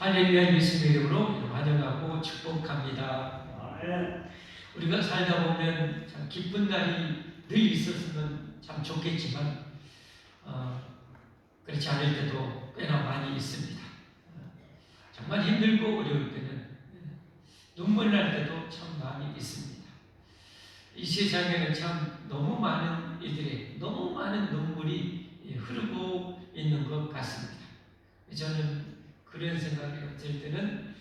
할렐루야. 예수님의 이름으로 환영하고 축복합니다. 우리가 살다 보면 참 기쁜 날이 늘 있었으면 참 좋겠지만 그렇지 않을 때도 꽤나 많이 있습니다. 정말 힘들고 어려울 때는 눈물 날 때도 참 많이 있습니다. 이 세상에는 참 너무 많은 이들의 너무 많은 눈물이 흐르고 있는 것 같습니다. 저는 그런 생각이 어쩔 때는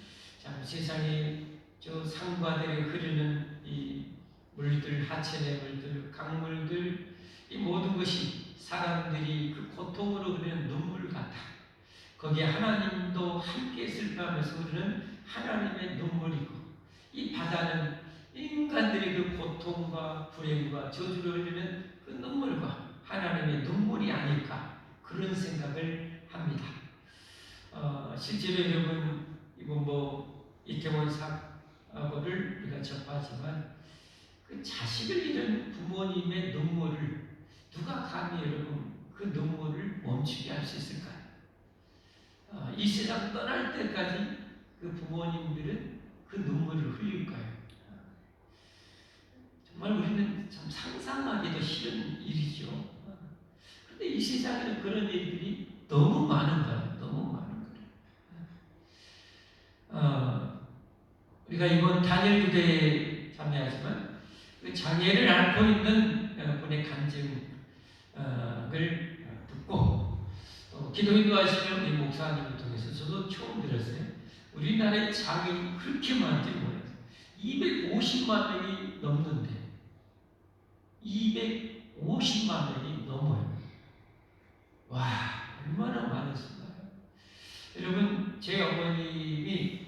참 세상에 저 산과들에 흐르는 이 물들, 하천의 물들, 강물들, 이 모든 것이 사람들이 그 고통으로 흐르는 눈물 같아. 거기에 하나님도 함께 슬퍼하면서 흐르는 하나님의 눈물이고, 이 바다는 인간들의 그 고통과 불행과 저주를 흘리는 그 눈물과 하나님의 눈물이 아닐까, 그런 생각을 합니다. 실제로 여러분, 이거 이태원 사고를 우리가 접하지만 그 자식을 잃은 부모님의 눈물을 누가 감히 여러분 그 눈물을 멈추게 할 수 있을까요? 이 세상 떠날 때까지 그 부모님들은 그 눈물을 흘릴까요? 정말 우리는 참 상상하기도 싫은 일이죠. 그런데 이 세상에는 그런 일들이 너무 많은 거예요. 너무 많은 거예요. 우리가 이번 단일 구대에 참여하지만 그 장애를 앓고 있는 분의 간증을 듣고 기도인도 하시는 우리 목사님을 통해서 저도 처음 들었어요. 우리나라의 장애인이 그렇게 많은지 몰랐어요. 250만 명이 넘는데 250만 명이 넘어요. 와, 얼마나 많으신가요? 여러분, 제 어머님이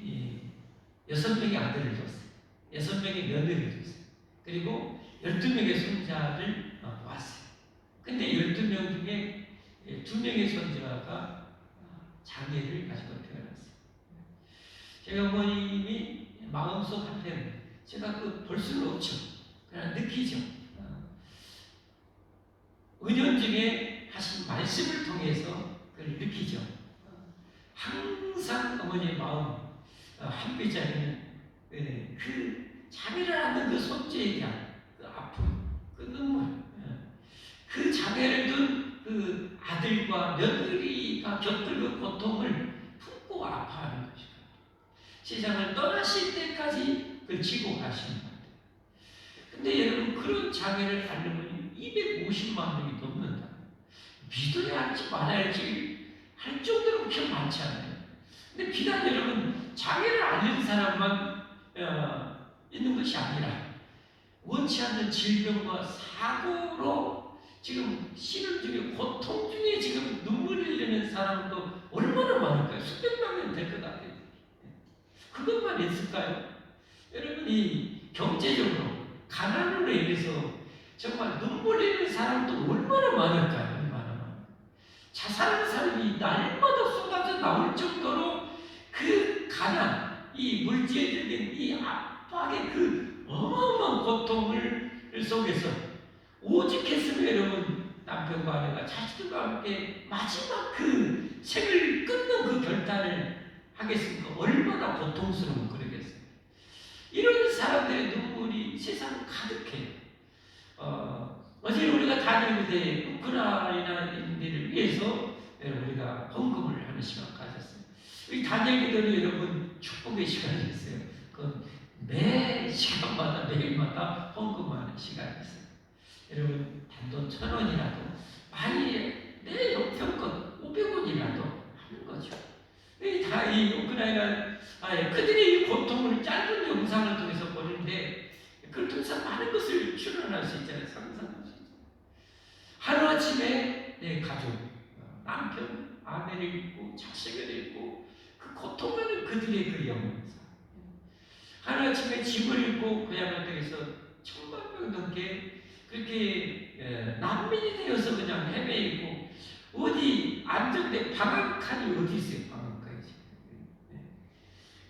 6명의 아들을 줬어요. 6명의 며느리를 줬어요. 그리고 12명의 손자를 보았어요. 근데 12명 중에 2명의 손자가 장애를 가지고 태어났어요. 제 어머님이 마음속 한편, 제가 볼 수는 없죠. 그냥 느끼죠. 은연중에 하신 말씀을 통해서 그걸 느끼죠. 항상 어머니의 마음 한 글자에는 그 장애를 앓는 그 손주에 대한 그 아픔, 그 눈물, 그 장애를 둔 그 아들과 며느리가 겪을 그 고통을 품고 아파하는 것이다. 세상을 떠나실 때까지 그걸 지고 가시는 것 같아요. 근데 여러분, 그런 장애를 앓는 분이 250만 명이 넘는다. 믿어야 할지 말아야 할지 할 정도로 그렇게 많지 않아요. 근데 비단 여러분, 장애를 앓는 사람만 있는 것이 아니라 원치 않는 질병과 사고로 지금 시름 중에 고통 중에 지금 눈물을 흘리는 사람도 얼마나 많을까요? 수백만 명 될 것 같아요. 그것만 있을까요? 여러분이 경제적으로 가난으로 인해서 정말 눈물 흘리는 사람도 얼마나 많을까요? 얼마나 자살하는 사람이 날마다 쏟아져 나올 정도로 그 가난, 이 물질적인 이 압박의 그 어마어마한 고통을 속에서 오직했으면 여러분, 남편과 아내가 자식들과 함께 마지막 그 생을 끊는 그 결단을 하겠습니까? 얼마나 고통스러운 그러겠어요. 이런 사람들의 눈물이 세상 가득해요. 어제 우리가 단일부대 우크라이나인들을 위해서 우리가 헌금을 하는 시간 가졌어요. 이 단일부대는 여러분 축복의 시간이었어요. 그 매 시간마다 매일마다 헌금하는 시간이 있어요. 여러분, 단돈 1,000원이라도 많이 내 형편껏 500원이라도 하는 거죠. 이 우크라이나 그들이 이 고통을 짧은 영상을 통해서 보는데 그걸 통해서 많은 것을 추론할 수 있잖아요. 상상할 수 있잖아요. 하루아침에 내 가족, 남편, 아내를 잃고 자식을 잃고 그 고통하는 그들의 그 영혼, 하루아침에 집을 잃고 고향을 떠나서 1,000만 명 넘게 그렇게 난민이 되어서 그냥 헤매이고, 어디 안전대 방한칸이 어디 있어요? 방한칸이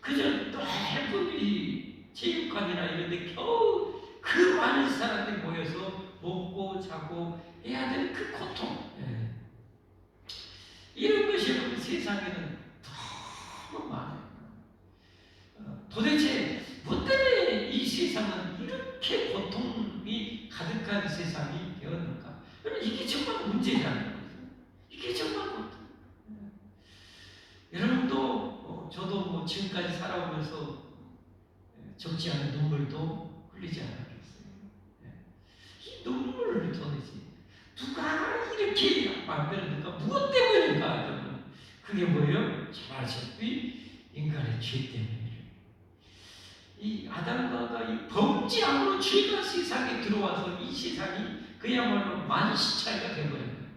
그저 넓은 이 체육관이나 이런 데 겨우 그 많은 사람들이 모여서 먹고 자고 해야 되는 그 고통, 이런 것이 여러분 세상에는 너무 많아요. 도대체 뭐 때문에 이 세상은 이렇게 고통이 가득한 세상이 되었는가? 여러분, 이게 정말 문제라는 거예요. 이게 정말 고통. 여러분도 저도 뭐 지금까지 살아오면서 적지 않은 눈물도 흘리지 않았겠어요. 이 눈물을 도대체 누가 이렇게 만들었는가? 무엇 때문인가? 여러분, 그게 뭐예요? 잘 아시다시피 인간의 죄 때문이에요. 이 아담과 이 범죄함으로 죄가 세상에 들어와서 이 세상이 그야말로 만시차이가 되어버린 거예요.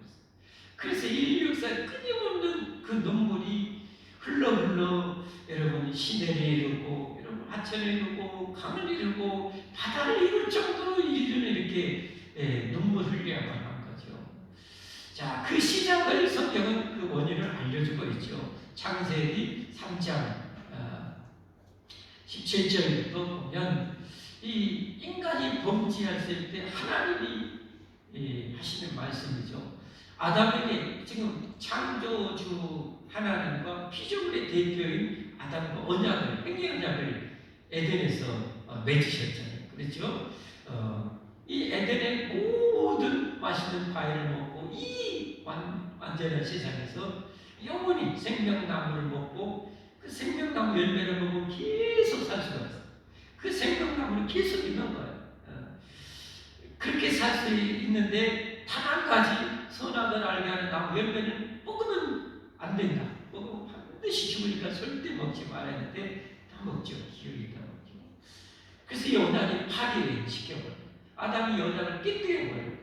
그래서 인류 역사에 끊임없는 그 눈물이 흘러 여러분 시내를 이루고 여러분 하천을 이루고 강을 이루고 바다를 이룰 정도로 인류는 이렇게 눈물 흘려야만 한 거죠. 자, 그 시작을 성경은 그 원인을 알려주고 있죠. 창세기 3장 17절부터 보면 이 인간이 범죄했을 때 하나님이 하시는 말씀이죠. 아담에게 지금 창조주 하나님과 피조물의 대표인 아담과 언약을, 행위 언약을 에덴에서 맺으셨잖아요. 그렇죠? 이 에덴의 모든 맛있는 과일을 먹고 이 완전한 세상에서 영원히 생명나무를 먹고 그 생명나무 열매를 먹으면 계속 살 수가 있어요. 그 생명나무는 계속 있는 거예요. 그렇게 살 수 있는데 단 한 가지 선악을 알게 하는 나무 열매는 먹으면 안 된다. 먹으면 반드시 죽으니까 절대 먹지 말아야 하는데 다 먹죠. 기억이 다 먹죠. 그래서 연약이 파괴시켜버려요. 아담이 연약을 깨뜨려버려요.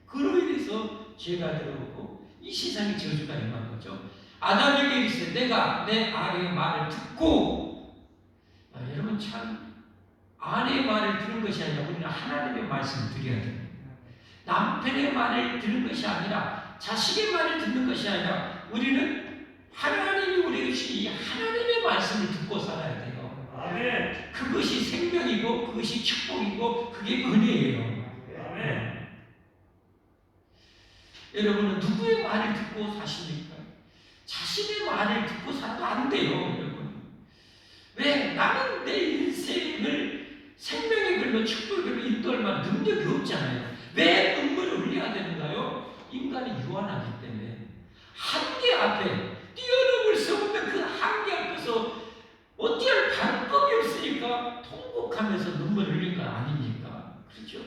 그로 인해서 죄가 들어오고 이 세상에 저주가 임한 거죠. 아담에게 이르시되 내가 내 아내의 말을 듣고 여러분 참 아내의 말을 들은 것이 아니라 우리는 하나님의 말씀을 드려야 됩니다. 남편의 말을 들은 것이 아니라 자식의 말을 듣는 것이 아니라 우리는 하나님이 우리에게 주신 이 하나님의 말씀을 듣고 살아야 돼요. 아멘. 그것이 생명이고 그것이 축복이고 그게 은혜예요. 아멘. 여러분은 누구의 말을 듣고 사십니까? 자신의 말을 듣고 살아도 안 돼요, 여러분. 왜? 나는 내 인생을 생명의 길로 축복의 길로 인도할 만한 능력이 없잖아요. 왜 눈물을 흘려야 되는가요? 인간이 유한하기 때문에 한계 앞에 뛰어넘을 수 없는 그 한계 앞에서 어찌할 방법이 없으니까 통곡하면서 눈물을 흘린 거 아닙니까? 그렇죠?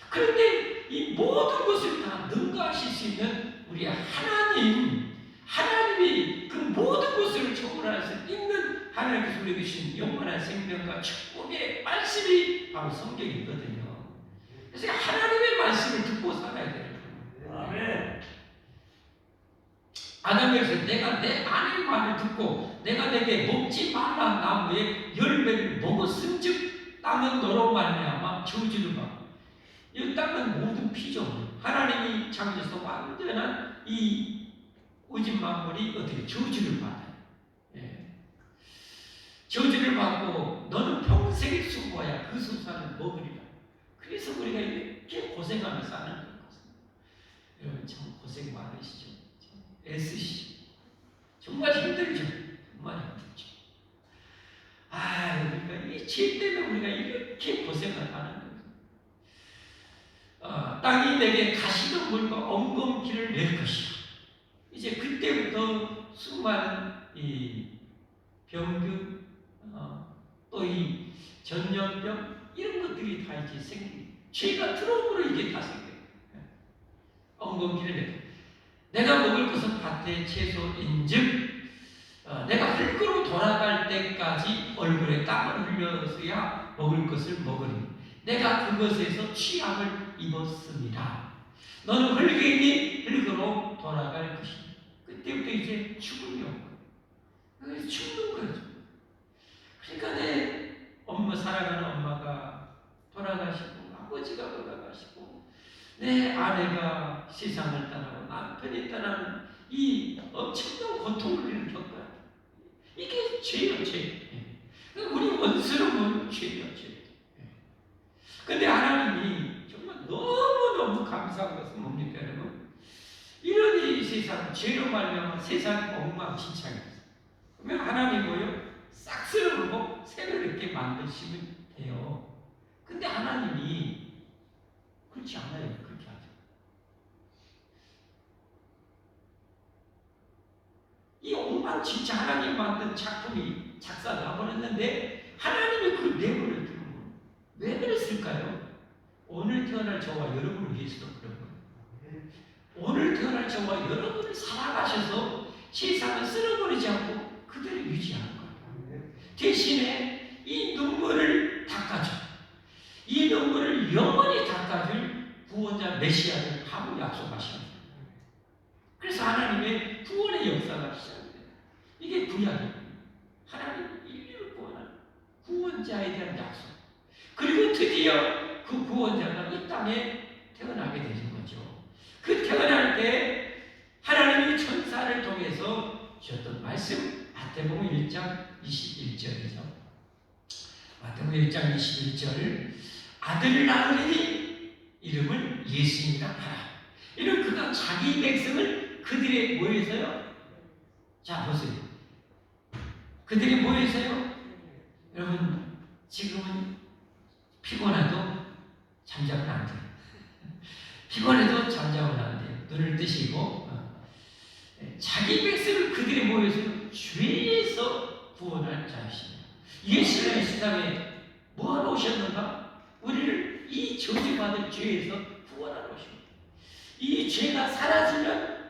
그런데 이 모든 것을 다 능가하실 수 있는 우리 하나님이 그 모든 것을 초월해서 있는 하나님께서 우리에게 주신 영원한 생명과 축복의 말씀이 바로 성경이거든요. 그래서 하나님의 말씀을 듣고 살아야 돼요. 아멘. 아담에서 내가 내 아내의 말을 듣고 내가 내게 먹지 말라 나무의 열매를 먹었은즉 땅은 너로 말미암아 저주를 받고 이 땅은 모든 피조물 하나님이 창조해서 완전한 이 우주 만물이 어떻게 저주를 받아요. 예. 저주를 받고 너는 평생의 수고야 그 수산을 먹으리라. 그래서 우리가 이렇게 고생하며 사는 거예요. 여러분 참 고생 많으시죠? 애쓰시죠? 정말 힘들죠? 정말 힘들죠? 그러니까 이 죄 때문에 우리가 이렇게 고생을 하는 거예요. 땅이 내게 가시덤불과 엉겅퀴를 낼 것이야. 이제 그때부터 수많은 이 병균, 또 이 전염병 이런 것들이 다 이제 생깁니다. 죄가 들어옴으로 이게 다 생겨요. 엉겅퀴를 내. 내가 먹을 것은 밭의 채소인즉 내가 흙으로 돌아갈 때까지 얼굴에 땀을 흘려서야 먹을 것을 먹으리. 내가 그것에서 취함을 입었습니다. 너는 흙이니 흙으로 돌아갈 것이다. 그때부터 이제 죽음이 온 거예요. 죽는 거죠. 그러니까 내 사랑하는 엄마가 돌아가시고 아버지가 돌아가시고 내 아내가 세상을 떠나고 남편이 떠나는 이 엄청난 고통을 우리는 겪어요. 이게 죄예요, 죄. 우리 원수는 죄예요, 죄. 근데 하나님이 정말 너무너무 감사한 것은 뭡니까, 여러분? 이런 이 세상, 죄로 말미암아 세상이 엉망진창이었어요. 그러면 하나님 뭐요? 싹 쓸어버리고 새로 이렇게 만드시면 돼요. 근데 하나님이 그렇지 않아요. 그렇게 하죠. 이 엉망진창 하나님 만든 작품이 작사가 버렸는데 하나님이 그 내버려 두는 거예요. 왜 그랬을까요? 오늘 태어날 저와 여러분을 위해서도 그런 거예요. 오늘 태어날 저와 여러분을 사랑하셔서 세상을 쓸어버리지 않고 그대로 유지하는 거예요. 대신에 이 눈물을 닦아줘. 이 눈물을 영원히 닦아줄 구원자 메시아를 바로 약속하십니다. 그래서 하나님의 구원의 역사가 시작돼요. 이게 구약이에요. 하나님 인류를 구원하는 구원자에 대한 약속. 그리고 드디어 그 구원자가 이 땅에 태어나게 되는 거죠. 그 태어날 때 하나님이 천사를 통해서 주셨던 말씀 마태복음 1장 21절이죠. 마태복음 1장 21절 아들을 낳으리니 이름을 예수님이라 하라. 이런 그가 자기 백성을 그들의 뭐에서요? 자 보세요. 그들이 뭐에서요? 여러분 지금은 피곤해도 잠자면 안 돼요. 피곤해도 잠자면 안 돼요. 눈을 뜨시고 자기 백성을 그들이 모여서 죄에서 구원할 자이십니다. 예수는 이 세상에 뭐하러 오셨는가? 우리를 이 저주받을 죄에서 구원하러 오십니다. 이 죄가 사라지면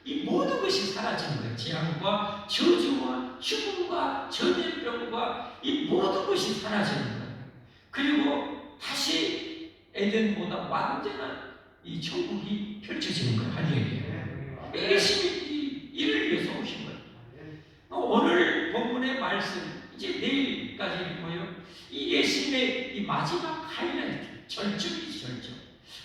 이 모든 것이 사라지는 거예요. 재앙과 저주와 죽음과 전염병과 이 모든 것이 사라지는 거예요. 그리고 다시 에덴보다 완전한 이 천국이 펼쳐지는 거예요. 할렐루야. 예수님이 이를 위해서 오신 거예요. 오늘 본문의 말씀 이제 내일까지 뭐예요? 이 예수님의 이 마지막 하이라이트 절정이지 절정.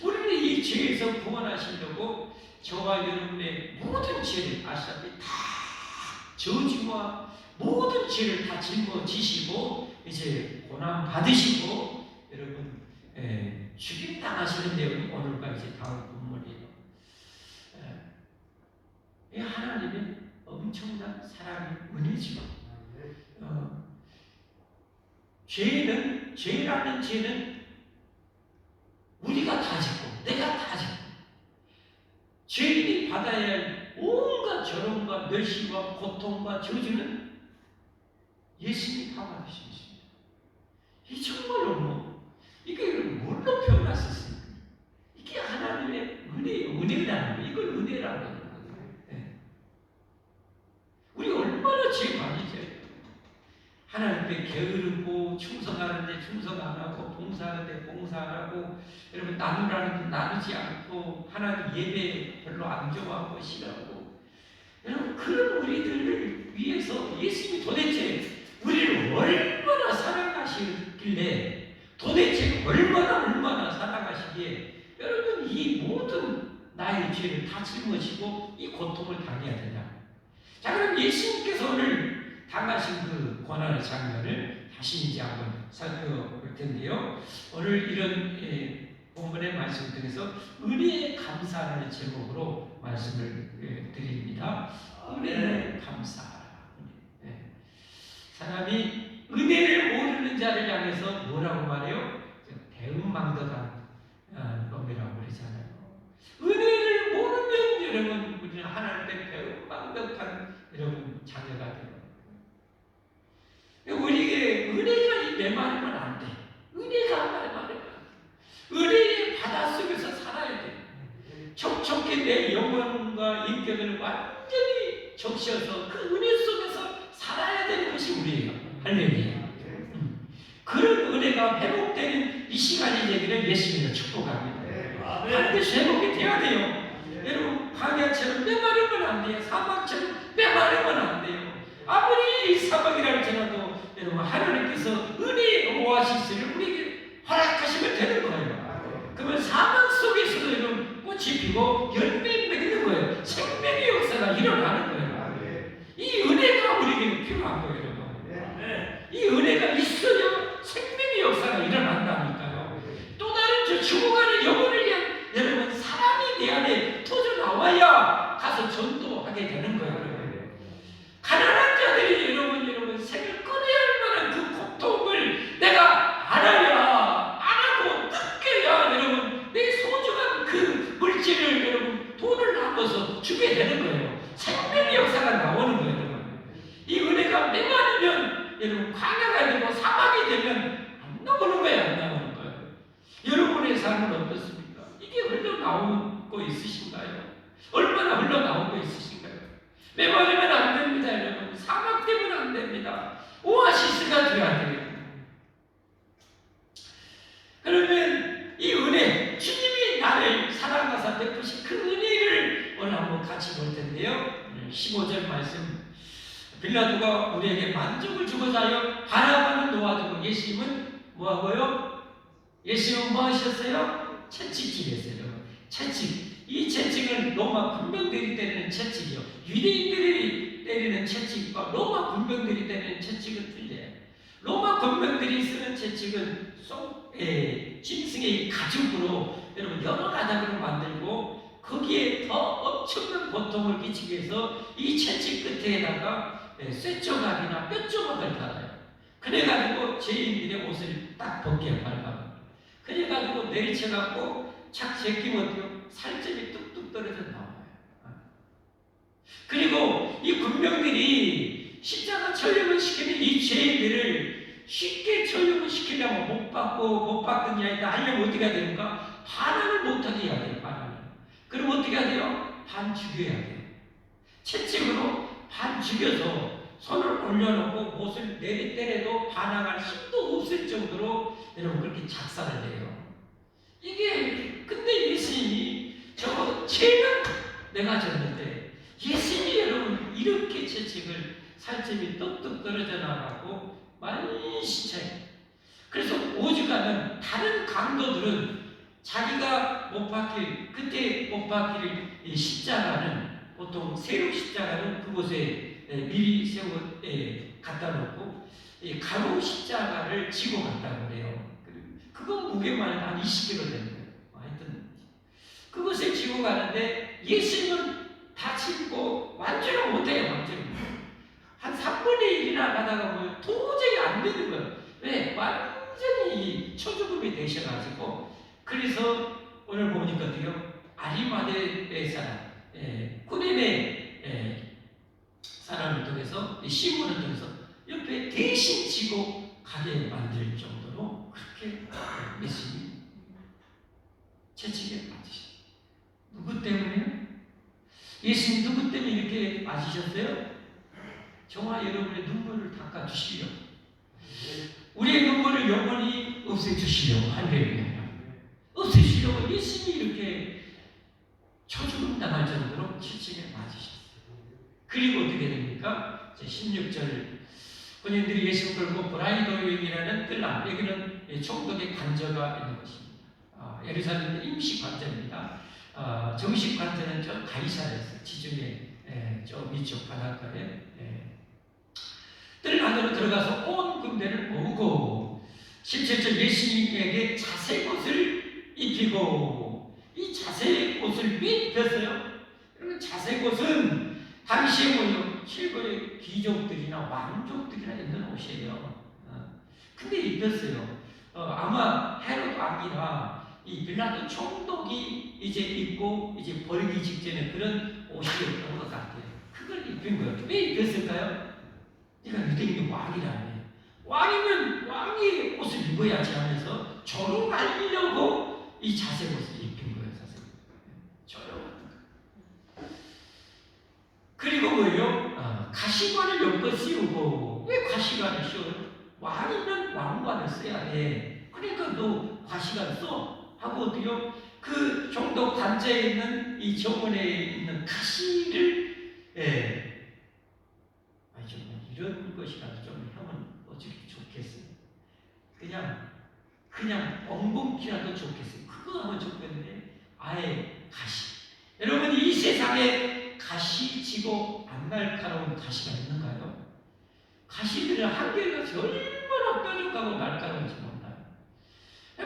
우리는 이 죄에서 구원하시려고 저와 여러분의 모든 죄를 아시다시피 다 저주와 모든 죄를 다 짊어지시고 이제 고난 받으시고 여러분 죽임 당하시는 내용이 오늘과 이제 다음 본문이에요. 하나님의 엄청난 사랑의 은혜죠. 죄라는 죄는 우리가 다 짓고 내가 다 짓고 죄인이 받아야 할 온갖 저롱과 멸시와 고통과 저주는 예수님이 다 받으신 것입니다. 이 정말로 이게 뭘로 표현할 수 있습니까? 이게 하나님의 은혜라는 거예요. 이걸 은혜라고 하는 거예요. 우리 얼마나 죄 많이 져요. 하나님께 게으르고 충성하는데 충성 안 하고 봉사하는데 봉사 안 하고 여러분 나누라는데 나누지 않고 하나님 예배 별로 안 좋아하고 싫어하고 여러분 그런 우리들을 위해서 예수님이 도대체 우리를 얼마나 사랑하시길래 도대체 얼마나 사랑하시기에 여러분 이 모든 나의 죄를 다 짊어지고 이 고통을 당해야 되냐. 자 그럼 예수님께서 오늘 당하신 그 고난의 장면을 다시 이제 한번 살펴볼 텐데요. 오늘 이런 본문의 말씀을 통해서 은혜에 감사하는 제목으로 말씀을 드립니다. 은혜에 감사하라. 사람이 은혜를 모르는 자를 향해서 뭐라고 말해요? 배은망덕한 놈이라고 그러잖아요. 은혜를 모르면 여러분 우리는 하나님의 배은망덕한 여러분 자녀가 돼요. 우리에게 은혜가 메마르면 안 돼. 은혜가 메마르면 안 돼. 은혜의 바닷속에서 살아야 돼. 촉촉히 내 영혼과 인격을 완전히 적셔서 그 은혜 속에서 살아야 되는 것이 우리예요. 할렐루야. 그런 은혜가 회복되는 이 시간이 되기를 예수님을 축복합니다. 반드시 회복이 돼야 돼요. 여러분 광야처럼 메마르면 안 돼요. 사막처럼 메마르면 안 돼요. 아무리 사막이라 할지라도 여러분 하나님께서 은혜의 오아시스를 우리에게 허락하시면 되는 거예요. 그러면 사막 속에서도 여러분 꽃이 피고 열매 맺는 거예요. 생명의 역사가 일어나는 거예요. 이 은혜가 우리에게 필요한 거예요. 여러분. 이 은혜가 있어야 생명의 역사가 일어난다니까요. 또 다른 저 죽어가는 영혼을 위한 여러분 사랑이 내 안에 터져 나와야 가서 전도하게 되는 거예요. 여러분. 가난한 주게 되는 거예요. 생명의 역사가 나오는 거예요, 여러분. 이 은혜가 메마르면 여러분 광야가 되고 사막이 되면 안 나오는 거예요, 안 나오는 거예요. 여러분의 삶은 어떻습니까? 이게 흘러나오고 있으신가요? 얼마나 흘러나오고 있으신가요? 메마르면 안 됩니다, 여러분. 사막 되면 안 됩니다. 오아시스가 되어야 돼요. 그러면 이 은혜, 주님이 나를 사랑하사 베푸신 그 은혜를 오늘 한번 같이 볼 텐데요. 15절 말씀. 빌라도가 우리에게 만족을 주고자 하여 바라바는 놓아두고 예수님은 뭐하고요? 예수님은 뭐 하셨어요? 채찍질했어요. 채찍. 이 채찍은 로마 군병들이 때리는 채찍이요. 유대인들이 때리는 채찍과 로마 군병들이 때리는 채찍은 틀려요. 로마 군병들이 쓰는 채찍은 짐승의 가죽으로 여러분 여러 가닥으로 만들고 거기에 더 엄청난 고통을 끼치기 위해서 이 채찍 끝에다가 쇠조각이나 뼈조각을 달아요. 그래가지고 죄인들의 옷을 딱 벗게 밟아요. 그래가지고 내리쳐갖고 착 제끼면 살점이 뚝뚝 떨어져 나와요. 그리고 이 군병들이 십자가 처형을 시키는 이 죄인들을 쉽게 처형을 시키려면 못 받는 게 아니라 하려면 어떻게 해야 됩니까? 반환을 못하게 해야 돼요. 반환을. 그럼 어떻게 해야 돼요? 반 죽여야 돼요. 채찍으로 반 죽여서 손을 올려놓고 못을 때려도 반항할 힘도 없을 정도로 여러분 그렇게 작살을 내요. 이게 근데 예수님이 저 죄는 내가 졌는데 예수님이 여러분 이렇게 채찍을 살점이 뚝뚝 떨어져 나가고 만시차이. 그래서 오죽하면 다른 강도들은 자기가 못 박힐 그때 못 박힐 십자가는 보통 세로 십자가는 그곳에 미리 세워 갖다 놓고 가로 십자가를 지고 갔다고 그래요. 그건 무게만 해도 한 20kg 되는 거예요. 하여튼 그것을 지고 가는데 예수님은 다 짚고 완주를 못해요. 완주를 한 3분의 1이나 가다가 뭐 도저히 안 되는 거예요. 왜? 완전히 초죽음이 되셔가지고. 그래서 오늘 보니까 어때요? 아리마대의 사람 꾸레네 사람을 통해서 시몬을 통해서 옆에 대신 지고 가게 만들 정도로 그렇게 예수님이 채찍에 맞으셨어요. 누구 때문에? 예수님 누구 때문에 이렇게 맞으셨어요? 저와 여러분의 눈물을 닦아주시려고, 우리의 눈물을 영원히 없애주시려고, 할렐루야. 없애주시려고 예수님이 이렇게 초죽음 당할 정도로 채찍에 맞으셨어요. 그리고 어떻게 됩니까? 16절 군인들이 예수를 끌고 브라이더윙이라는 뜰람, 여기는 총독의 관저가 있는 것입니다. 예루살렘의 임시 관저입니다. 정식 관저는 저 가이사르에서 지중해 저 위쪽 바닷가에 뜰 안으로 들어가서 온 군대를 모으고 17절 예수님에게 자색옷을 입히고, 이 자색옷을 왜 입혔어요? 여러분 자색옷은 당시에 뭐요? 실거래 귀족들이나 왕족들이나 입는 옷이에요. 근데 입혔어요. 아마 헤롯 왕이나 이 빌라도 총독이 이제 입고 이제 버리기 직전에 그런 옷이었던 것 같아요. 그걸 입힌 거예요. 왜 입혔을까요? 그러니까 유대인이 왕이라네. 왕이면 왕이 옷을 입어야지 하면서 조롱하려고 이 자색옷을 입힌 거예요. 자색옷. 조롱. 그리고 뭐예요? 가시관을 엮어 씌우고. 왜 가시관을 씌워요? 왕이면 왕관을 써야 돼. 그러니까 너 가시관 써. 하고 어때요? 그 종독 관저에 있는 이 정원에 있는 가시를 정말 이런 것이라도 좀 하면 어찌 좋겠어요. 그냥 엉겅퀴라도 좋겠어요. 그거 하면 좋겠는데 아예 가시. 여러분 이 세상에 가시지고 안 날카로운 가시가 있는가요? 가시들은 한결같이 얼마나 뾰족하고 날카로운지 몰라요.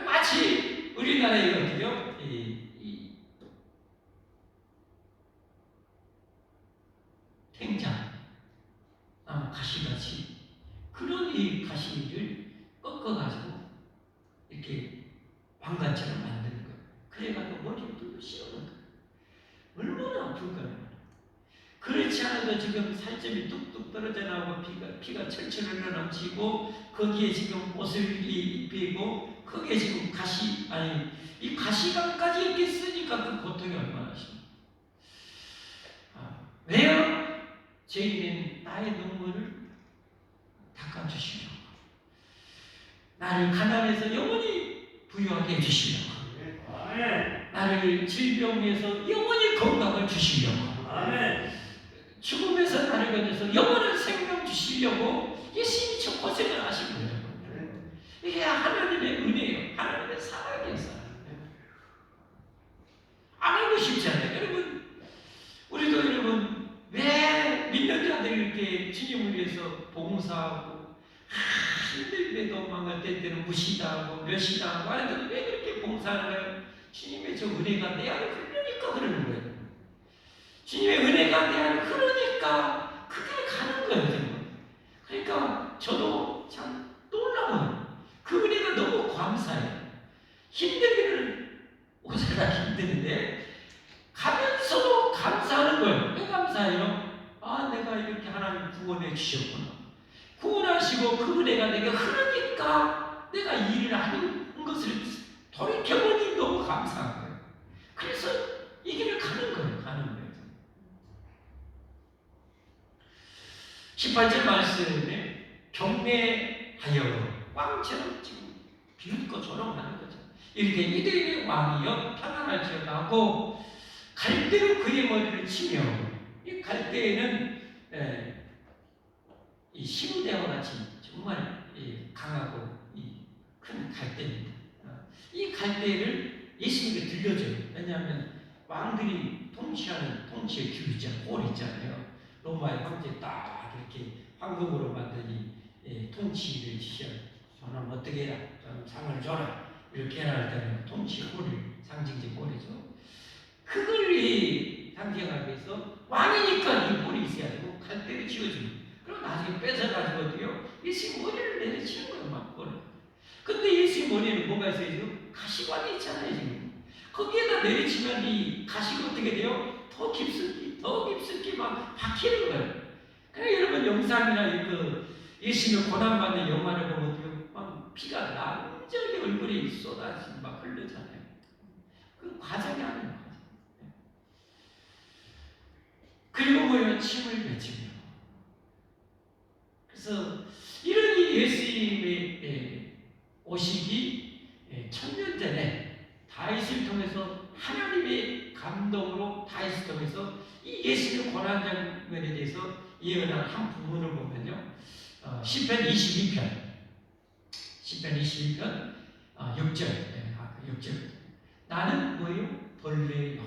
마치 우리나라에 어디요? 탱자 가시같이 그런 이 가시를 꺾어가지고 이렇게 왕관처럼 만드는 거예요. 그래가지고 머리에 뚫어 씌우는 거예요. 얼마나 아플까요? 시간도 지금 살점이 뚝뚝 떨어져 나오고 피가 철철 흘러 넘치고 거기에 지금 옷을 입히고 거기에 지금 이 가시관까지 이렇게 쓰니까 그 고통이 얼마나 심해. 왜요? 죄인은 나의 눈물을 닦아주시려고, 나를 가난해서 영원히 부유하게 해주시려고, 나를 질병에서 영원히 건강을 주시려고, 죽음에서 나를 건져서 영원한 생명 주시려고 예수님이 저 고생을 하신 거예요. 이게 하나님의 은혜예요. 하나님의 사랑이었어요. 안 하고 싶지 않아요. 여러분, 우리도 여러분, 왜 믿는 자들이 이렇게 주님을 위해서 봉사하고 힘들게도 망할 때는 무시당하고 멸시당하고 하는데 왜 그렇게 봉사하는가요? 주님의 저 은혜가 내 안에 흐르니까 그러는 거예요. 주님의 은혜가 내 안에 흐르니까 그 길을 가는 거예요. 그러니까 저도 참 놀라워요. 그 은혜가 너무 감사해요. 힘들기는 오사가 힘드는데 가면서도 감사하는 거예요. 왜 감사해요? 내가 이렇게 하나님 구원해 주셨구나. 구원하시고 그 은혜가 내게 흐르니까 내가 이 일을 하는 것을 돌이켜보니 너무 감사한 거예요. 그래서 이 길을 가는 거예요. 가는 거예요. 18절 말씀에 경배하여 왕처럼 지금 비웃고 조롱하는 거죠. 이렇게 이들의 왕이여 평안할지어다 하고 갈대로 그의 머리를 치며, 이 갈대에는 이 시무대와 같이 정말 강하고 큰 갈대입니다. 이 갈대를 예수님께 들려줘요. 왜냐하면 왕들이 통치하는 통치의 규 있잖아요. 홀 있잖아요. 로마의 황제 딱 이렇게 황금으로 만든 통치를 지시하는, 저는 어떻게 해라, 저는 상을 줘라, 이렇게 해라 할 때는 통치 홀을, 상징적 홀이죠. 그걸 상징하기 위해서 왕이니까 이 홀이 있어야 되고 갈대를 지어줍니다. 그럼 나중에 뺏어가지고 어떻게요? 예수님 머리를 내려치는 거예요. 막 홀을. 근데 예수님 머리에는 뭐가 있어요? 가시관이 있잖아요. 지금 거기에다 내리치면 이 가시가 어떻게 돼요? 더 깊숙이 막 박히는 거예요. 그러니까 여러분 영상이나 예수님을 고난받는 영화를 보면 어때요? 막 피가 낭저리 얼굴에 쏟아지고 막 흐르잖아요. 그 과정이 아니에요. 그리고 뭐예요? 침을 뱉으며. 그래서 이런 예수님의 오시기 1000년 전에 다윗을 통해서 하나님의 감동으로 다윗을 통해서 이 예수님의 고난 장면에 대해서 예언한 한 부분을 보면요, 시편 22편 6절, 6절. 나는 뭐예요? 벌레요,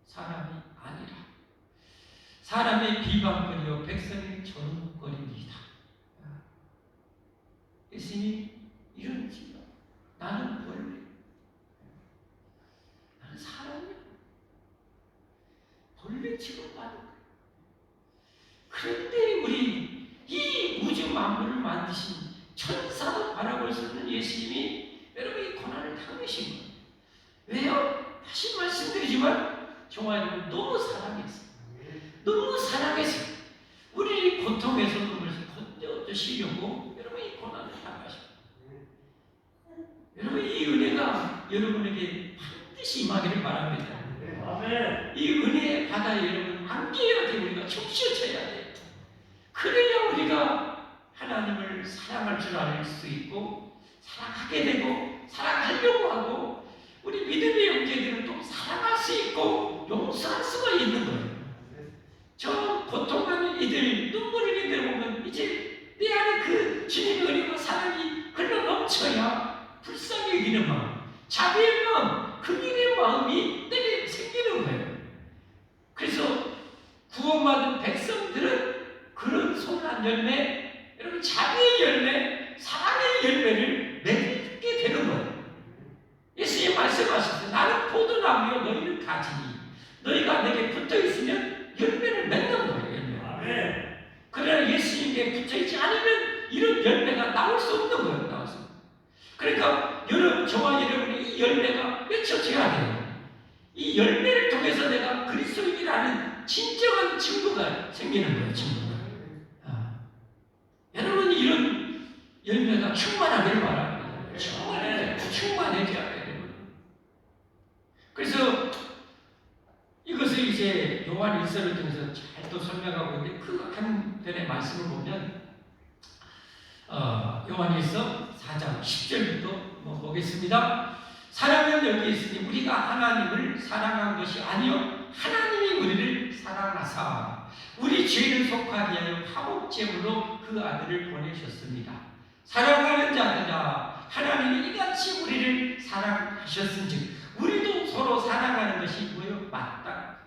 사람이 아니라. 사람의 비방거리요, 백성의 조롱거리니이다. 예수님이 이런 지요. 나는 벌레. 나는 사람이야. 벌레 취급받는 거예요. 그런데 우리 이 우주 만물을 만드신 천사도 바라볼 수 없는 예수님이 여러분 이 고난을 당하신 거예요. 왜요? 다시 말씀드리지만 종아리를 너무 사랑했어요. 너무 사랑해서 우리 고통에서 눈을 건져주시려고 여러분 이 고난을 당하셨어요. 여러분 이 은혜가 여러분에게 반드시 임하기를 바랍니다. 이 은혜의 바다에 여러분 안개어야 우리가 적셔져야 돼요. 그래야 우리가 하나님을 사랑할 줄 알 수 있고 사랑하게 되고 사랑하려고 하고 우리 믿음의 형제들은 또 사랑할 수 있고 용서할 수가 있는 거예요. 저 고통하는 이들, 눈물 흘리는 이들 보면 이제 내 안에 그 주님의 은혜와 사랑이 흘러 넘쳐야 불쌍히 여기는 마음, 자비의 마음, 긍휼의 마음이 내게 생기는 거예요. 그래서 구원받은 백성들은 그런 선한 열매, 여러분 자비의 열매, 사랑의 열매를 맺게 되는 거예요. 예수님 말씀하셨어요. 나는 포도나무요 너희는 가지니 너희가 내게 붙어있으면 열매를 맺는 거예요. 열매. 그러나 예수님께 붙어있지 않으면 이런 열매가 나올 수 없는 거예요. 나올 수 없는. 그러니까 여러분, 저와 여러분이 이 열매가 맺혀져야 돼요. 이 열매를 통해서 내가 그리스도인이라는 진정한 증거가 생기는 거예요. 증거가. 여러분 이런 열매가 충만하기를 바랍니다. 충만해져야 돼요. 그래서 이것을 이제 요한 1서를 통해서 잘 또 설명하고 있는데 그 한편의 말씀을 보면 요한 1서 4장 10절부터 보겠습니다. 사랑은 여기 있으니 우리가 하나님을 사랑한 것이 아니요 하나님이 우리를 사랑하사 우리 죄를 속하게 하여 화목제물로 그 아들을 보내셨습니다. 사랑하는 자들아 하나님이 이같이 우리를 사랑하셨은즉 우리도 서로 사랑하는 것이 뭐요? 맞다.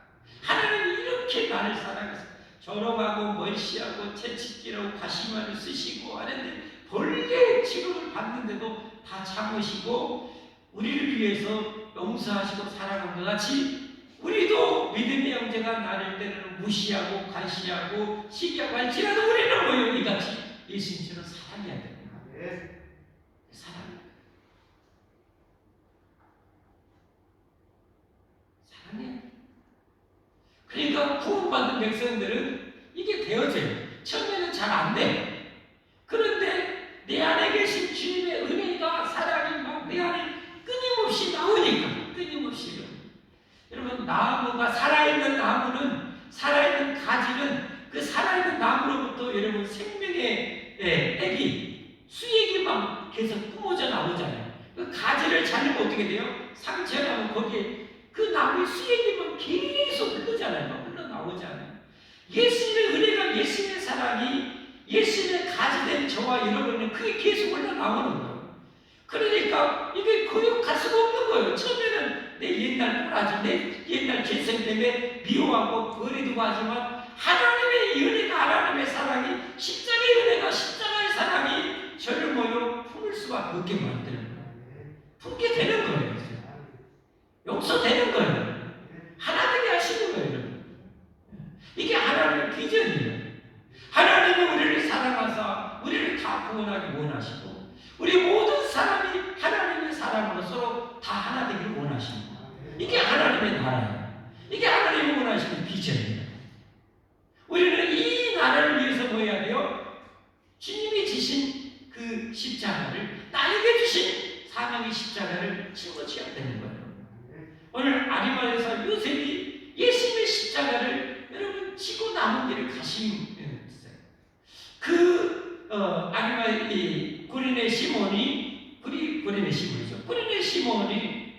하나님이 이렇게 나를 사랑해서 졸업하고 멀시하고 채찍질하고 가시마를 쓰시고 하는데 본래 취급을 받는데도 다 참으시고 우리를 위해서 용서하시고 사랑한 것 같이 우리도 믿음의 형제가 나를 때로는 무시하고 관시하고 시기하고 할지라도 우리는 뭐요? 이같이 예수님처럼 사랑해야 됩니다. 사랑해. 그러니까 구원받은 백성들은 이게 되어져요. 처음에는 잘 안 돼. 그런데 내 안에 계신 주님의 은혜가 사랑이 막 내 안에 끊임없이 나오니까 끊임없이. 여러분 나무가 살아있는 나무는 살아있는 가지는 그 살아있는 나무로부터 여러분 생명의 액이 수액이 막 계속 뿜어져 나오잖아요. 그 가지를 자르면 어떻게 돼요? 상처나면 거기에 그 나무의 수액이 막 계속 흘러잖아요. 흘러나오잖아요. 예수님의 은혜가 예수님의 사랑이 예수님의 가지된 저와 여러분은 그게 계속 흘러나오는 거예요. 그러니까 이게 거역할 수가 없는 거예요. 처음에는 내 옛날 꼬라지, 내 옛날 죄성 때문에 미워하고 버리고 하지만 하나님의 은혜가 하나님의 사랑이 십자가의 은혜가 십자가의 사랑이 저를 뭐요? 품을 수밖에 없게 만드는 거예요. 품게 되는 거예요. 용서되는 거예요. 하나 되게 하시는 거예요. 이게 하나님의 비전이에요. 하나님은 우리를 사랑하사 우리를 다 구원하기 원하시고 우리 모든 사람이 하나님의 사랑으로 서로 다 하나 되기를 원하십니다. 이게 하나님의 나라예요. 이게 하나님이 원하시는 비전이에요. 우리는 이 나라를 위해서 뭐 해야 돼요? 주님이 지신 그 십자가를 나에게 주신 사명의 십자가를 짊어져야 되는 거예요. 오늘 아리마에서 요셉이 예수님의 십자가를 여러분 지고 남은 길을 가신 그 아리마의 구린의 시몬이 구린의 시몬이죠. 구린의 시몬이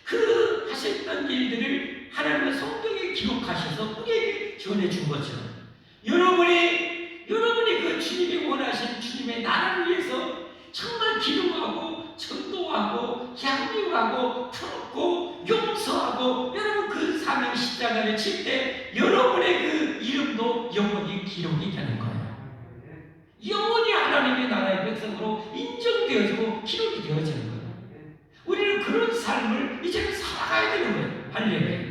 그 하셨던 일들을 하나님의 성경에 기록하셔서 우리에게 전해준 것처럼 여러분이 그 주님이 원하신 주님의 나라를 위해서 정말 기도하고 전도하고 양육하고 품고 용서하고 여러분 그 사명 십자가를 칠 때 여러분의 그 이름도 영원히 기록이 되는 거예요. 영원히 하나님의 나라의 백성으로 인정되어지고 기록이 되어지는 거예요. 우리는 그런 삶을 이제는 살아가야 되는 거예요. 할렐루야.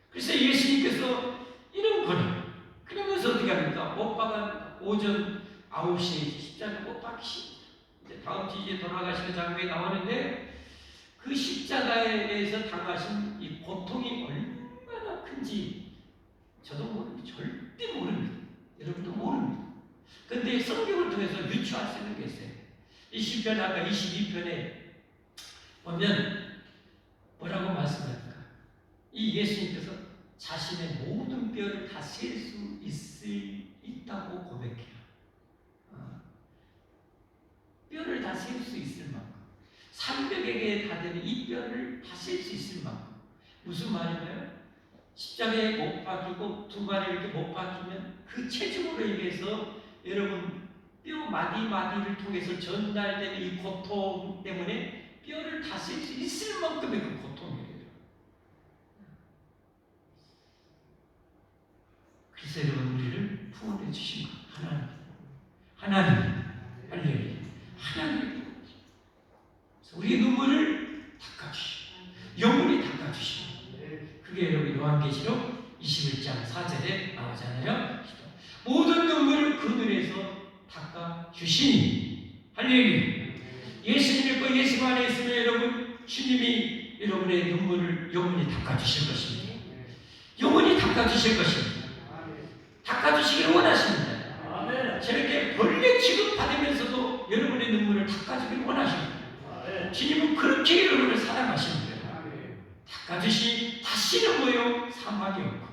그래서 예수님께서 이런 거를 그러면서 어떻게 합니까? 못 박은 오전 9시에 십자가 못 박히십니다. 이제 다음 주 이제 돌아가시는 장면이 나오는데 그 십자가에 대해서 당하신 이 고통이 얼마나 큰지 저도 모릅니다. 절대 모릅니다. 여러분도 모릅니다. 그런데 성경을 통해서 유추할 수 있는 게 있어요. 이 시편 아까 22편에 보면 뭐라고 말씀합니까? 이 예수님께서 자신의 모든 뼈를 다 셀 수 있다고 고백해요. 뼈를 다 셀 수 있을 만큼 300여 개에 다 되는 이 뼈를 다 셀 수 있을 만큼 무슨 말인가요? 십자가에 못 박히고 두 발에 이렇게 못 박히면 그 체중으로 인해서 여러분 뼈 마디마디를 통해서 전달되는 이 고통 때문에 뼈를 다 셀 수 있을 만큼의 그 고통이에요. 그래서 여러분 우리를 구원해 주신 하나님 할렐루야. 하나님 우리의 눈물을 닦아주시고 영혼이 닦아주시고 그게 여러분 요한계시록 21장 4절에 나오잖아요. 모든 눈물을 그 눈에서 닦아주시니 할렐루야. 예수 믿고 예수 안에 있으면 여러분 주님이 여러분의 눈물을 영원히 닦아주실 것입니다. 영원히 닦아주실 것입니다. 닦아주시기를 원하십니다. 저렇게 벌레 취급받으면서도 여러분의 눈물을 닦아주기를 원하십니다. 주님은 그렇게 여러분을 사랑하십니다. 닦아주시 다시는 뭐요? 사망이 없고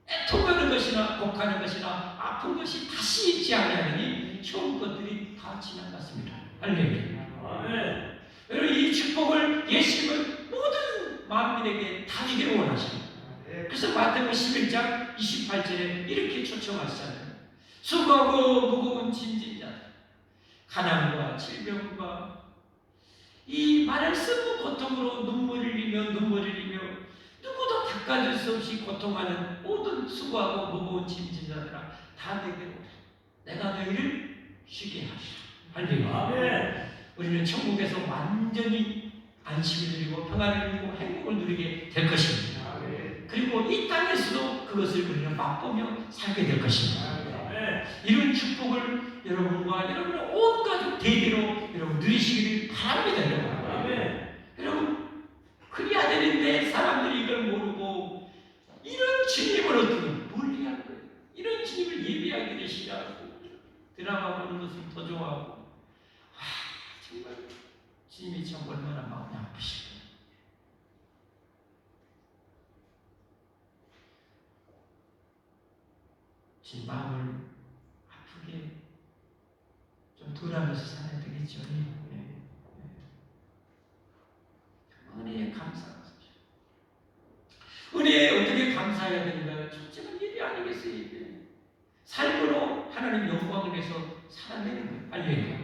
애통하는 것이나 곡하는 것이나 아픈 것이 다시 있지 않으니 좋은 것들이 다 지나갔습니다. 할렐루야. 여러분 이 축복을 예수님은 모든 만민에게 다 주기를 원하십니다. 그래서 마태복음 11장 28절에 이렇게 초청하시잖아요. 수고하고 무거운 짐진 자들, 가난과 질병과 이 말할 수 없는 고통으로 눈물을 흘리며 누구도 닦아줄 수 없이 고통하는 모든 수고하고 무거운 짐진 자들아 다 내게로 오라. 내가 너희를 쉬게 하시라. 할렐루야. 우리는 천국에서 완전히 안식을 누리고 평안을 누리고 행복을 누리게 될 것입니다. 그리고 이 땅에서도 그것을 우리는 맛보며 살게 될 것입니다. 이런 축복을 여러분과 여러분의 온 가족 대대로 여러분 누리시기를 바랍니다. 여러분 그래야 되는데 사람들이 이걸 모르고 이런 주님을 어떻게 멀리할 거예요. 이런 주님을 예배하기를 싫어하고 드라마 보는 것을 더 좋아하고 정말 주님이 참 얼마나 마음이 아프실까요? 제 마음을 아프게 좀 덜하면서 살아야 되겠죠. 은혜에 감사하죠. 은혜에 어떻게 감사해야 되는가? 첫째는 예배 아니겠어요? 예배. 삶으로 하나님 영광을 위해서 살아내는 거예요. 할렐루야.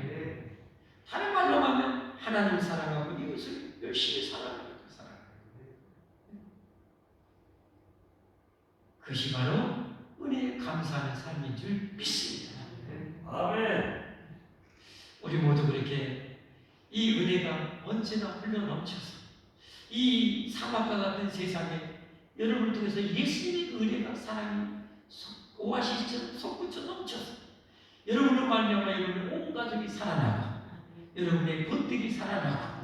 다른 말로 하면 하나님 사랑하고 이것을 열심히 살아가는 사랑. 그것이 바로 은혜에 감사하는 삶인 줄 믿습니다. 아멘. 우리 모두 그렇게 이 은혜가 언제나 흘러 넘쳐서 이 사막과 같은 세상에 여러분을 통해서 예수님의 은혜가 사랑이 오아시스처럼 솟구쳐 넘쳐서 여러분을 말미암아 여러분의 온 가족이 살아나고 여러분의 것들이 살아나고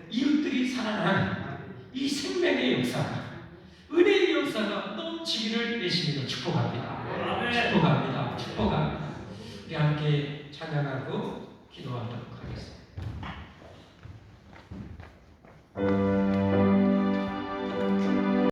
이웃들이 살아나는 이 생명의 역사가 은혜의 역사가 넘치기를 예수님으로 축복합니다. 축복합니다. 축복합니다. 우리 함께 찬양하고 기도하도록 하겠습니다.